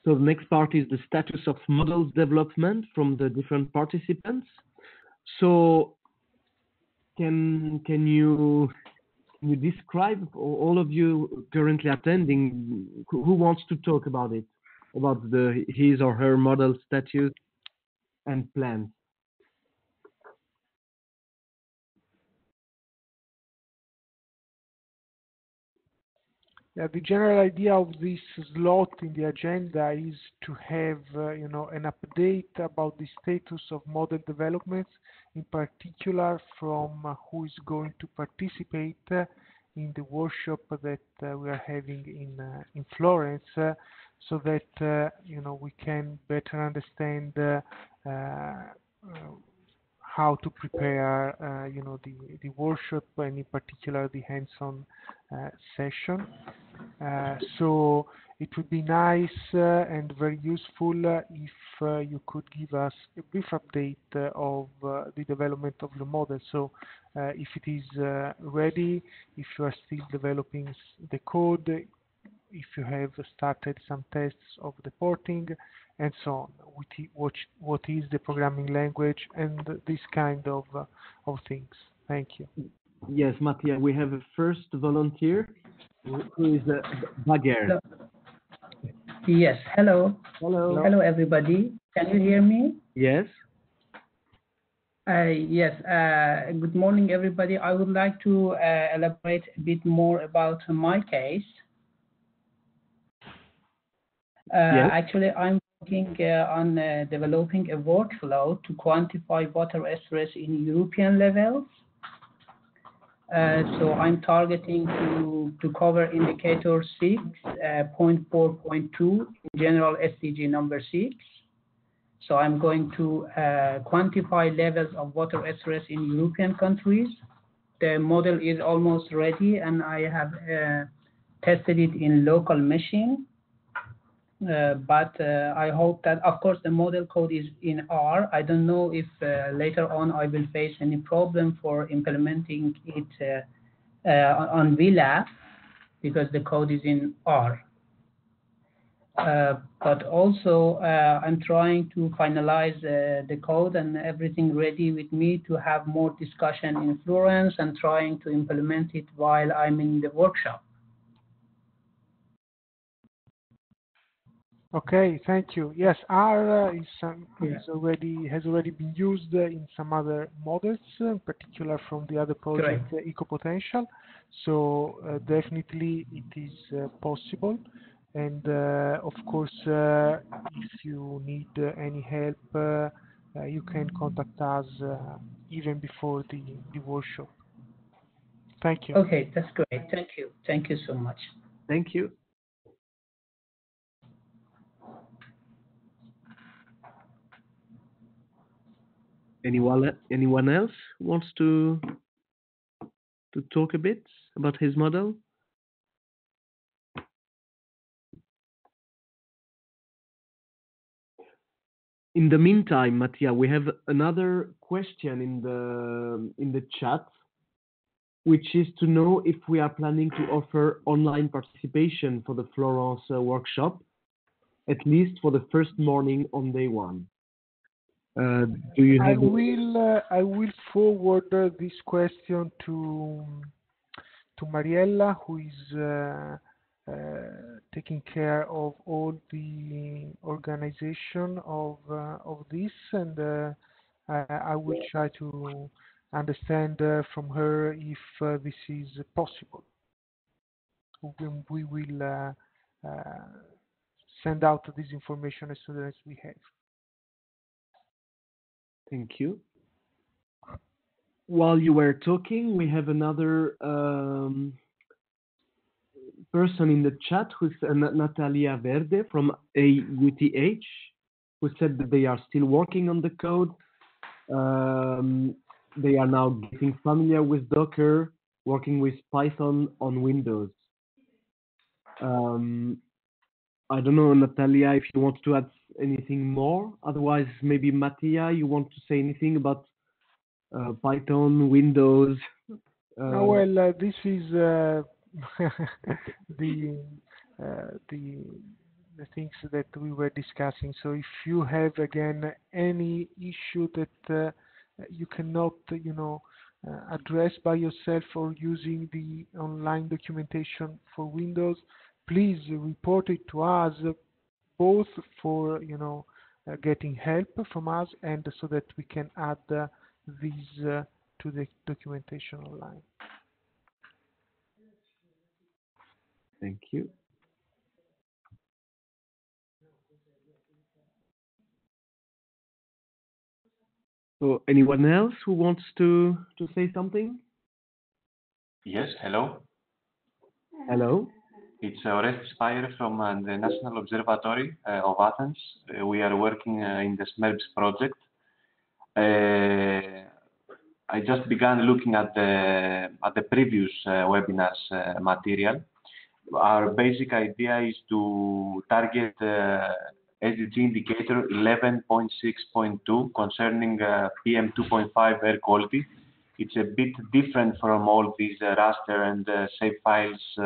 So the next part is the status of models development from the different participants. So can you describe, all of you currently attending, who wants to talk about it, about his or her model status and plans? Yeah, the general idea of this slot in the agenda is to have, an update about the status of model developments, in particular from who is going to participate in the workshop that we are having in Florence, so that we can better understand how to prepare, the workshop, and in particular the hands-on session. So it would be nice and very useful if you could give us a brief update of the development of the model. So if it is ready, if you are still developing the code, if you have started some tests of the porting, and so on. What is the programming language, and this kind of things. Thank you. Yes, Mattia, we have a first volunteer who is Baguer. Yes, hello. Hello. Hello, everybody. Can you hear me? Yes. Yes, good morning, everybody. I would like to elaborate a bit more about my case. Yes. Actually, I'm working on developing a workflow to quantify water stress in European levels. So I'm targeting to cover indicator 6.4.2 in general SDG number 6. So I'm going to quantify levels of water stress in European countries. The model is almost ready, and I have tested it in local machine. But I hope that, of course, the model code is in R. I don't know if later on I will face any problem for implementing it on VLab, because the code is in R. But also, I'm trying to finalize the code and everything ready with me to have more discussion in Florence, and trying to implement it while I'm in the workshop. Okay, thank you. Yes, R has already been used in some other models, in particular from the other project, EcoPotential. So definitely it is possible. And of course, if you need any help, you can contact us even before the workshop. Thank you. Okay, that's great. Thank you. Thank you so much. Thank you. Anyone else wants to talk a bit about his model? In the meantime, Mattia, we have another question in the chat, which is to know if we are planning to offer online participation for the Florence workshop, at least for the first morning on day one. Do you have? I will forward this question to Mariella, who is taking care of all the organization of this, and I will try to understand from her if this is possible. We will send out this information as soon as we have. Thank you. While you were talking, we have another person in the chat, who's Natalia Verde from AUTH, who said that they are still working on the code. They are now getting familiar with Docker, working with Python on Windows. I don't know, Natalia, if you want to add anything more. Otherwise, maybe Mattia, you want to say anything about Python, Windows? Well, this is the the things that we were discussing. So if you have again any issue that you cannot, address by yourself or using the online documentation for Windows, please report it to us, both for getting help from us and so that we can add these to the documentation online. Thank you. So anyone else who wants to say something? Yes, hello. Hello. It's Orestes Spire from the National Observatory of Athens. We are working in the SMERBS project. I just began looking at the previous webinars material. Our basic idea is to target SDG indicator 11.6.2 concerning PM2.5 air quality. It's a bit different from all these raster and shapefiles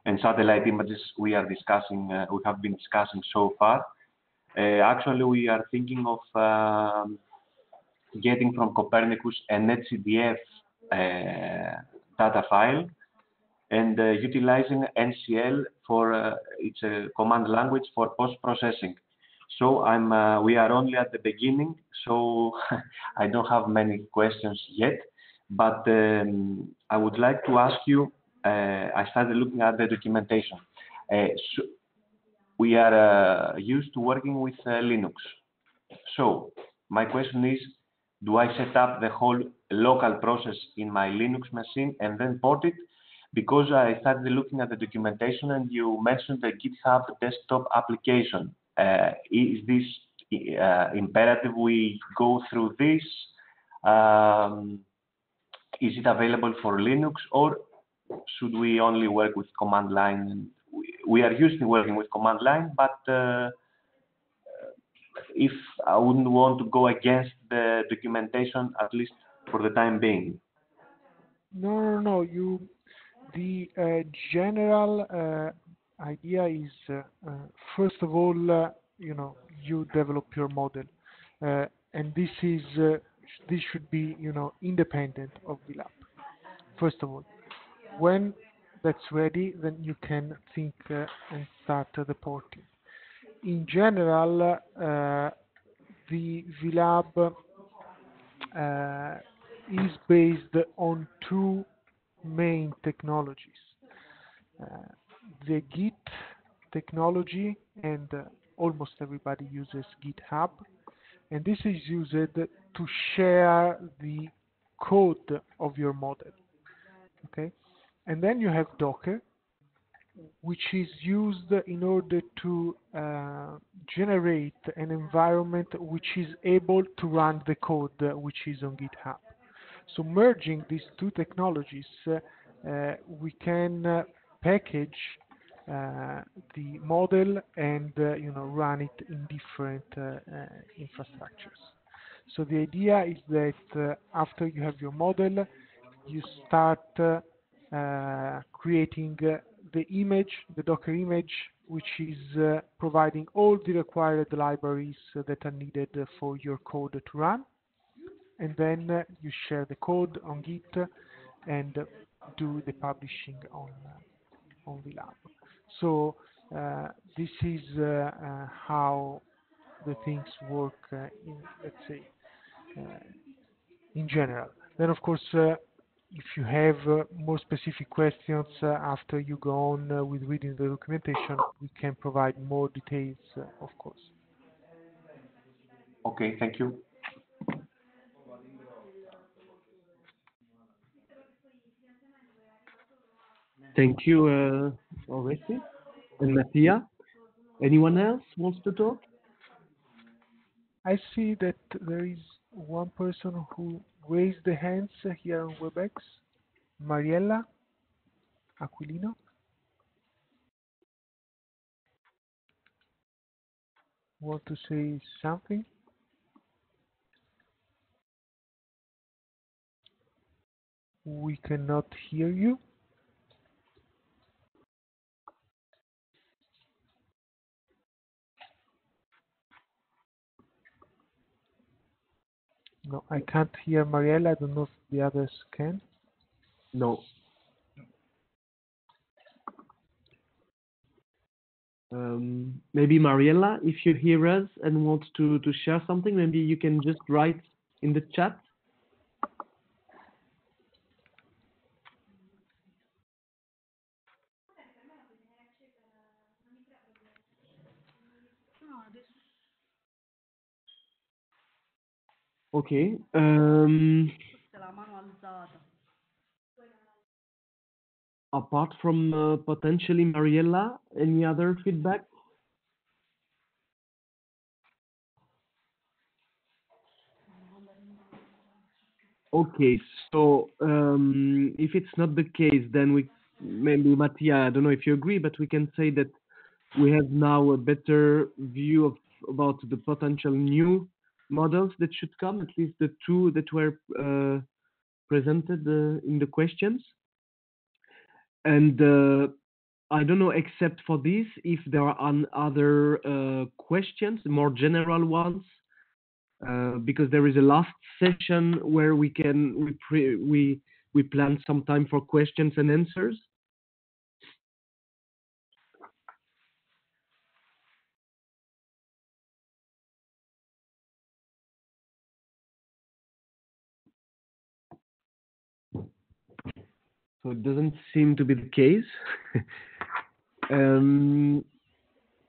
and satellite images we are discussing. We have been discussing so far. Actually, we are thinking of getting from Copernicus an HCDF data file and utilizing NCL for it's a command language for post-processing. So we are only at the beginning, so I don't have many questions yet, but I would like to ask you, I started looking at the documentation. So we are used to working with Linux. So my question is, do I set up the whole local process in my Linux machine and then port it? Because I started looking at the documentation and you mentioned the GitHub desktop application. Is this imperative we go through this? Is it available for Linux, or should we only work with command line? We are used to working with command line, but if I wouldn't want to go against the documentation, at least for the time being. No. The general idea is, first of all, you develop your model, and this should be, independent of VLAP. First of all, when that's ready, then you can think and start the porting. In general, the VLAB is based on two main technologies. The Git technology, and almost everybody uses GitHub, and this is used to share the code of your model. Okay, and then you have Docker, which is used in order to generate an environment which is able to run the code which is on GitHub. So merging these two technologies, we can package the model and run it in different infrastructures. So the idea is that after you have your model, you start creating the image, the Docker image, which is providing all the required libraries that are needed for your code to run. And then you share the code on Git and do the publishing on VLAB. So this is how the things work in general. Then, of course, if you have more specific questions after you go on with reading the documentation, we can provide more details, of course. Okay, thank you. Thank you, Orestes and Mattia. Anyone else wants to talk? I see that there is one person who raised the hands here on WebEx, Mariella Aquilino. Want to say something? We cannot hear you. No, I can't hear Mariella. I don't know if the others can. No. Maybe Mariella, if you hear us and want to share something, maybe you can just write in the chat. Okay. Apart from potentially Mariella, any other feedback? Okay, so if it's not the case, then we maybe Mattia, I don't know if you agree, but we can say that we have now a better view about the potential new models that should come, at least the two that were presented in the questions. And I don't know, except for this, if there are other questions, more general ones, because there is a last session where we plan some time for questions and answers. So it doesn't seem to be the case.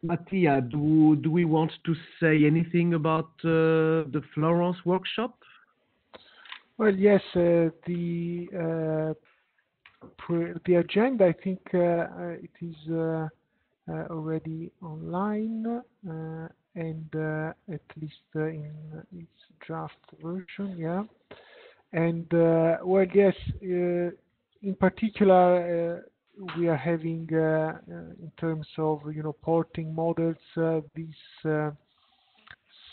Mattia, do we want to say anything about the Florence workshop? Well, yes, the agenda, I think it is already online and at least in its draft version, yeah. And well, yes, in particular, we are having in terms of porting models this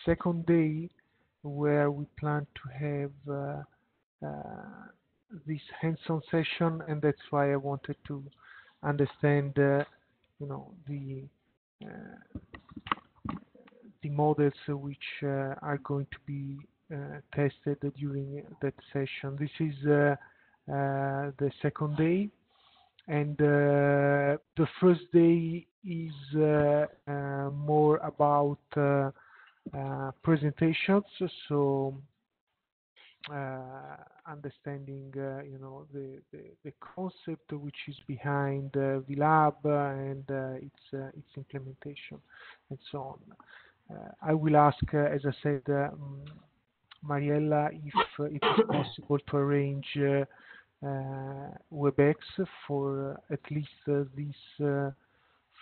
second day where we plan to have this hands-on session, and that's why I wanted to understand the models which are going to be tested during that session. This is the second day, and the first day is more about presentations, so understanding the concept which is behind VLab and its implementation and so on. I will ask, as I said, Mariella, if it is possible to arrange WebEx for at least this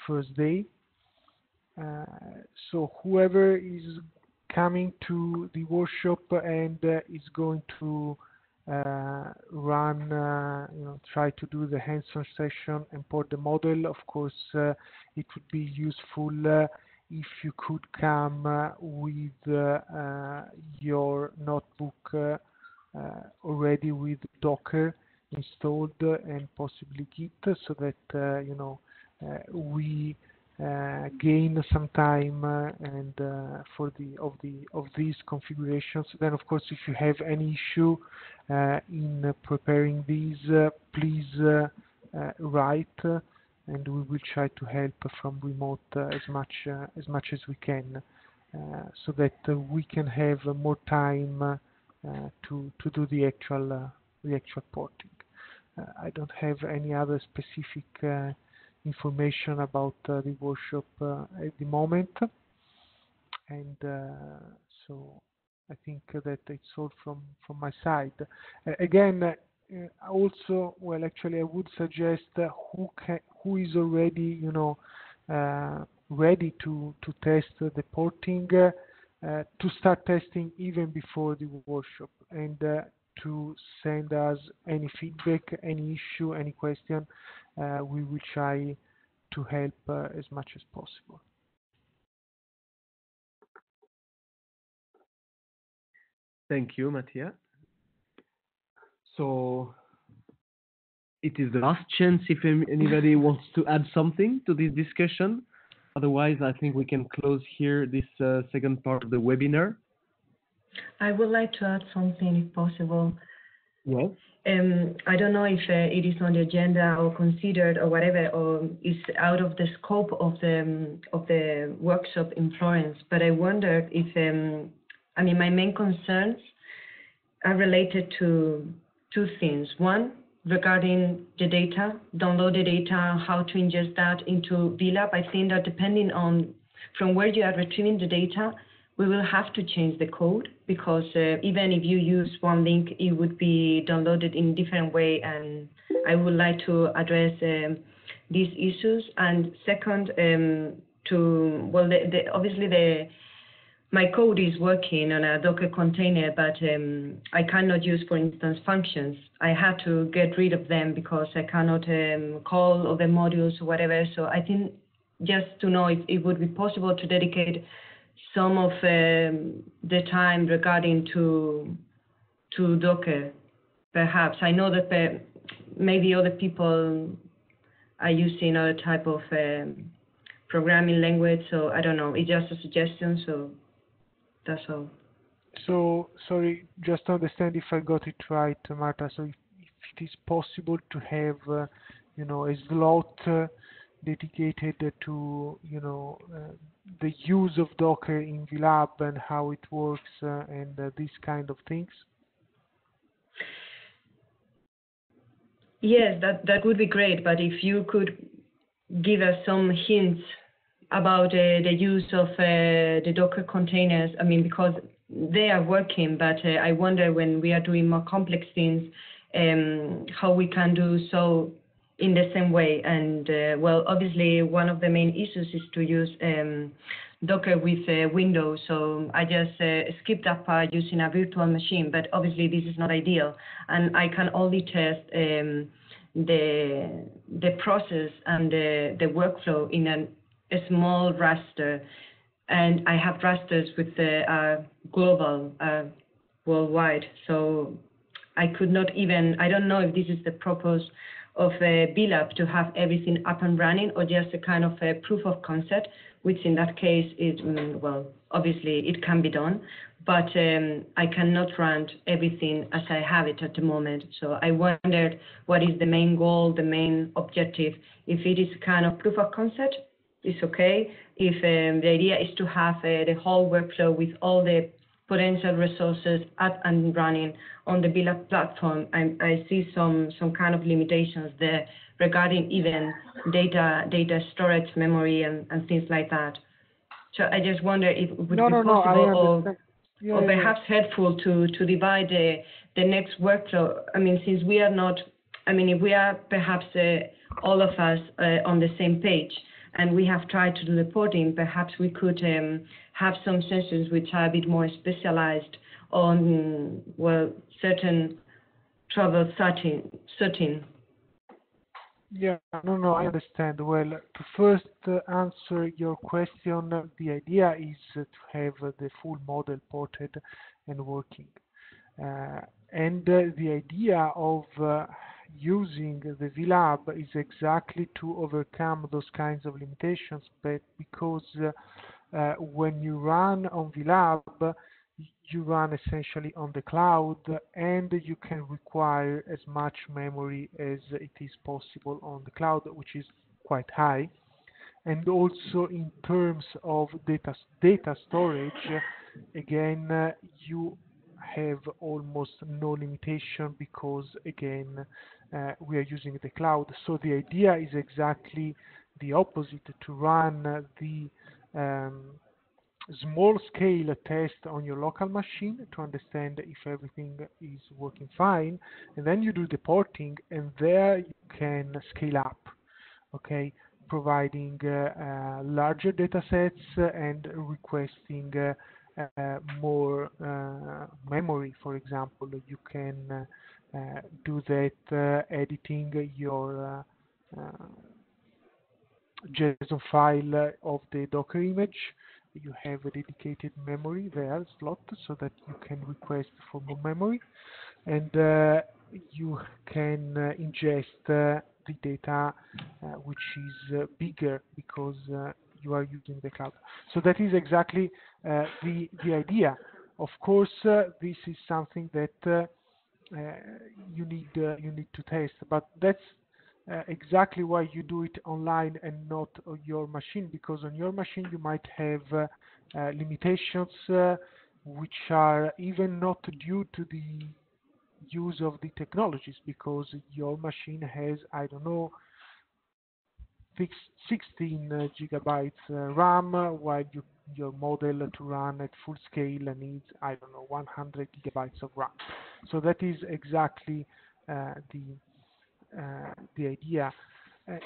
first day. So whoever is coming to the workshop and is going to run, try to do the hands-on session and port the model, of course, it would be useful if you could come with your notebook already with Docker installed and possibly Git, so that we gain some time and for these configurations. Then, of course, if you have any issue in preparing these, please write, and we will try to help from remote as much as we can, so that we can have more time to do the actual porting. I don't have any other specific information about the workshop at the moment, and so I think that it's all from my side. Again, also, well, actually, I would suggest who is already ready to test the porting to start testing even before the workshop, and to send us any feedback, any issue, any question. We will try to help as much as possible. Thank you, Mattia. So it is the last chance if anybody wants to add something to this discussion. Otherwise, I think we can close here this second part of the webinar. I would like to add something, if possible. Yes. I don't know if it is on the agenda or considered or whatever, or is out of the scope of the workshop in Florence. But I wondered if, I mean, my main concerns are related to two things. One, regarding the data, download the data, how to ingest that into VLAB. I think that depending on from where you are retrieving the data, we will have to change the code, because even if you use one link, it would be downloaded in a different way, and I would like to address these issues. And second, obviously my code is working on a Docker container, but I cannot use, for instance, functions. I had to get rid of them because I cannot call other modules or whatever. So I think just to know if it would be possible to dedicate some of the time regarding to Docker, perhaps. I know that maybe other people are using other type of programming language, so I don't know. It's just a suggestion, so that's all. So, sorry, just to understand if I got it right, Marta. So, if it is possible to have, a slot dedicated to, the use of Docker in VLAB and how it works and these kind of things. Yes, that would be great. But if you could give us some hints about the use of the Docker containers, I mean, because they are working, but I wonder when we are doing more complex things, how we can do so in the same way. And well, obviously, one of the main issues is to use Docker with Windows. So I just skipped that part using a virtual machine, but obviously this is not ideal. And I can only test the process and the workflow in a small raster. And I have rasters with the global, worldwide. So I could not even, I don't know if this is the purpose of VLAB, to have everything up and running, or just a kind of a proof of concept, which in that case is, well, obviously it can be done, but I cannot run everything as I have it at the moment. So I wondered what is the main goal, the main objective. If it is kind of proof of concept, it's okay. If the idea is to have the whole workflow with all the potential resources up and running on the VLAB platform, I see some kind of limitations there regarding even data storage, memory, and things like that. So I just wonder if it would be possible or perhaps helpful to divide the next workflow. I mean, since we are not, I mean, if we are perhaps all of us on the same page, and we have tried to do the porting, perhaps we could have some sessions which are a bit more specialized on, well, certain trouble setting. Yeah, no, I understand. Well, to first answer your question, the idea is to have the full model ported and working. And the idea of using the VLAB is exactly to overcome those kinds of limitations, but because when you run on VLAB, you run essentially on the cloud, and you can require as much memory as it is possible on the cloud, which is quite high. And also in terms of data storage, again, you have almost no limitation, because again, we are using the cloud. So the idea is exactly the opposite, to run the small scale test on your local machine to understand if everything is working fine, and then you do the porting, and there you can scale up, okay, providing larger data sets and requesting more memory. For example, you can do that editing your JSON file of the Docker image. You have a dedicated memory there, slot, so that you can request for more memory, and you can ingest the data which is bigger, because you are using the cloud. So that is exactly the idea. Of course, this is something that you need to test, but that's exactly why you do it online and not on your machine, because on your machine you might have limitations which are even not due to the use of the technologies, because your machine has, I don't know, 16 gigabytes RAM, while your model to run at full scale needs, I don't know, 100 gigabytes of RAM. So that is exactly the idea.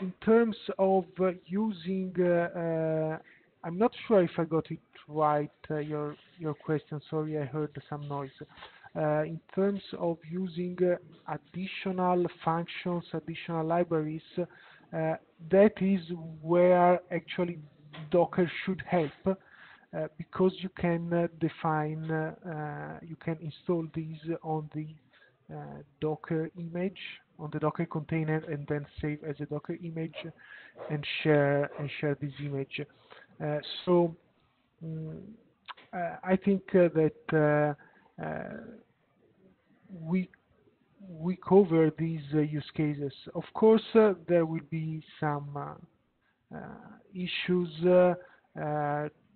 In terms of using, I'm not sure if I got it right, your question. Sorry, I heard some noise. In terms of using additional functions, additional libraries, that is where actually Docker should help, because you can define, you can install these on the Docker image, on the Docker container, and then save as a Docker image and share this image. So I think that we cover these use cases. Of course, there will be some issues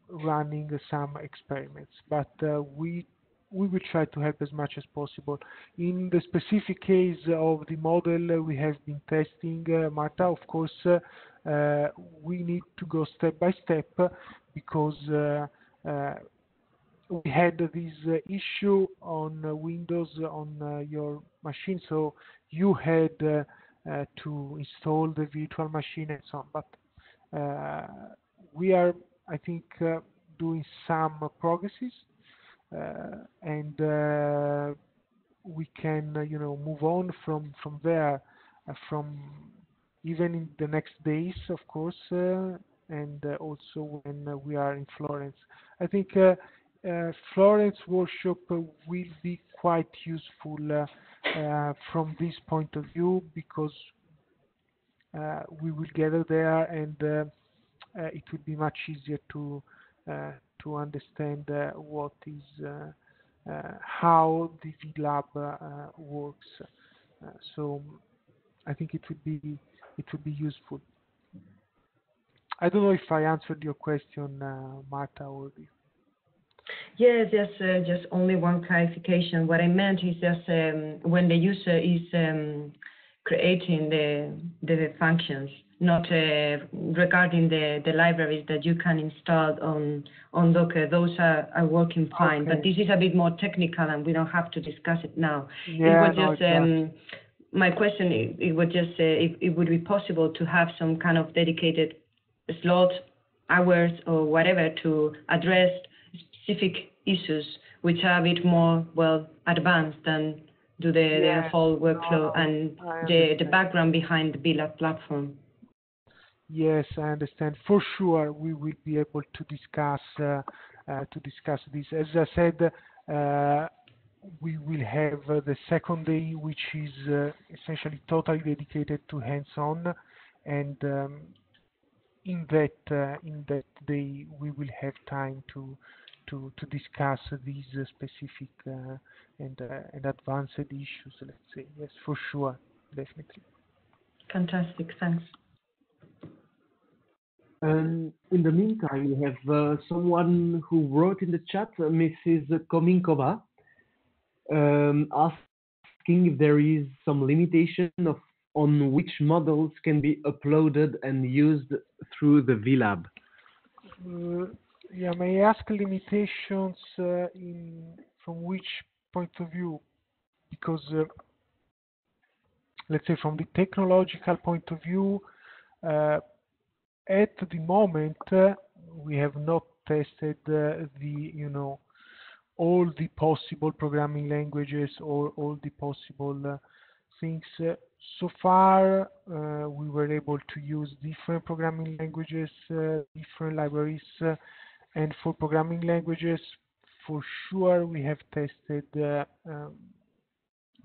running some experiments, but we will try to help as much as possible. In the specific case of the model we have been testing, Marta, of course, we need to go step by step, because we had this issue on Windows on your machine, so you had to install the virtual machine and so on. But we are, I think, doing some progresses, and we can, move on from there, from even in the next days, of course, and also when we are in Florence. I think Florence workshop will be quite useful from this point of view, because we will gather there, and it will be much easier to understand what is how the VLab works. So I think it would be useful. I don't know if I answered your question, Marta, or if... Yes, just only one clarification. What I meant is just when the user is creating the functions, not regarding the libraries that you can install on Docker. Those are working fine, okay. But this is a bit more technical, and we don't have to discuss it now. Yeah, it was just my question. It would just if it would be possible to have some kind of dedicated slot, hours, or whatever to address specific issues which are a bit more advanced than do the whole workflow and the background behind the VLab platform. Yes, I understand. For sure, we will be able to discuss this. As I said, we will have the second day, which is essentially totally dedicated to hands-on, and in that day we will have time to discuss these specific and advanced issues. Let's say yes, for sure, definitely. Fantastic, thanks. And in the meantime, we have someone who wrote in the chat, Mrs. Kominkova, asking if there is some limitation on which models can be uploaded and used through the VLab. Yeah, may I ask limitations from which point of view? Because let's say from the technological point of view, at the moment we have not tested all the possible programming languages or all the possible things. So far, we were able to use different programming languages, different libraries, and for programming languages, for sure, we have tested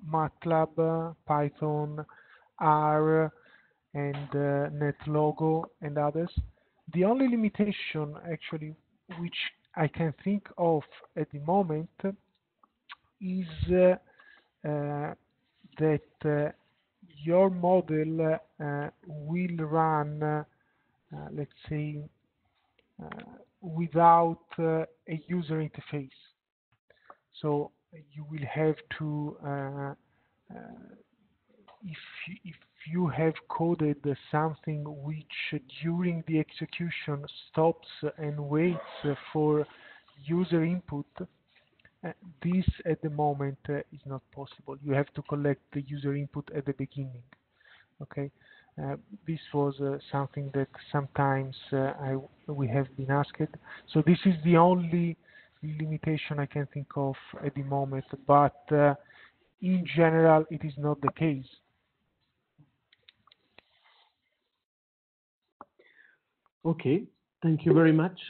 MATLAB, Python, R, and NetLogo, and others. The only limitation, actually, which I can think of at the moment is that your model will run, let's say, without a user interface. So you will have to, if you have coded something which during the execution stops and waits for user input, this at the moment is not possible. You have to collect the user input at the beginning. Okay, this was something that sometimes we have been asked. So this is the only limitation I can think of at the moment, but in general it is not the case. Okay, thank you very much.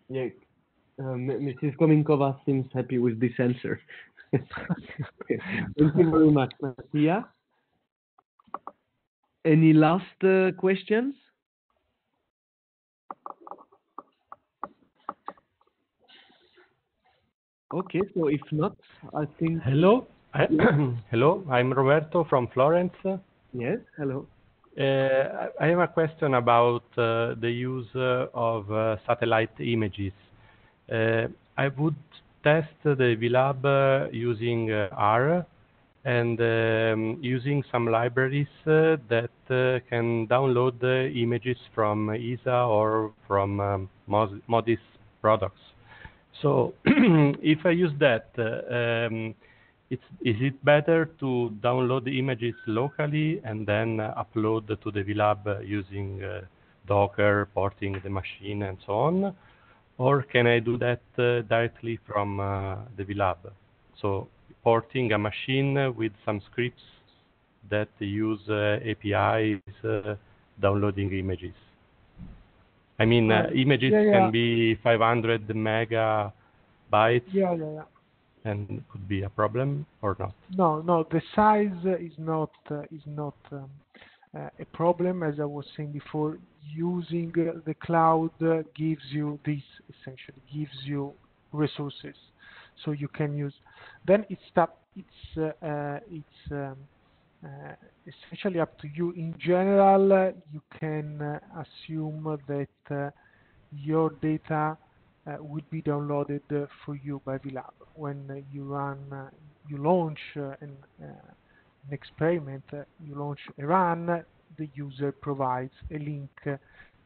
Yeah, Mrs. Kominkova seems happy with this answer. Thank you very much, Mattia. Any last questions? Okay, so if not, I think... Hello, hello, I'm Roberto from Florence. Yes, hello. I have a question about the use of satellite images. I would test the VLab using R and using some libraries that can download the images from ESA or from MODIS products. So if I use that, is it better to download the images locally and then upload to the VLab using Docker, porting the machine and so on? Or can I do that directly from the VLab? So porting a machine with some scripts that use APIs, downloading images. I mean, images can be 500 megabytes. And could be a problem or not? No, the size is not a problem. As I was saying before, using the cloud gives you this, essentially gives you resources, so you can use. Then it's essentially up to you. In general, you can assume that your data will be downloaded for you by VLab. When you launch an experiment, you launch a run, the user provides a link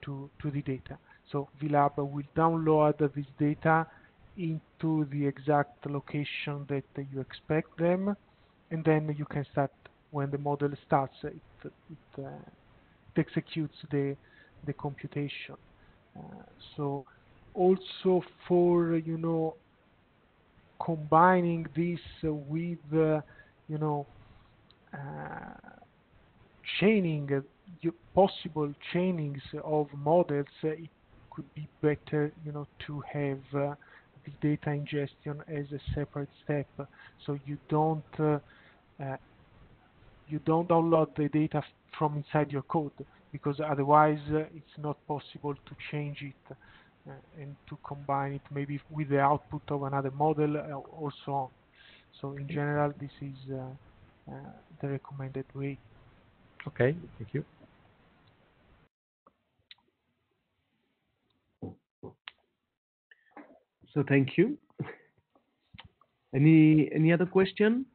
to the data. So VLab will download this data into the exact location that you expect them, and then you can start. When the model starts, it executes the computation. So also for combining this with chaining, possible chainings of models, it could be better to have the data ingestion as a separate step, so you don't download the data from inside your code, because otherwise it's not possible to change it and to combine it maybe with the output of another model or so on. So in general, this is the recommended way. Okay, thank you. So thank you. Any other question?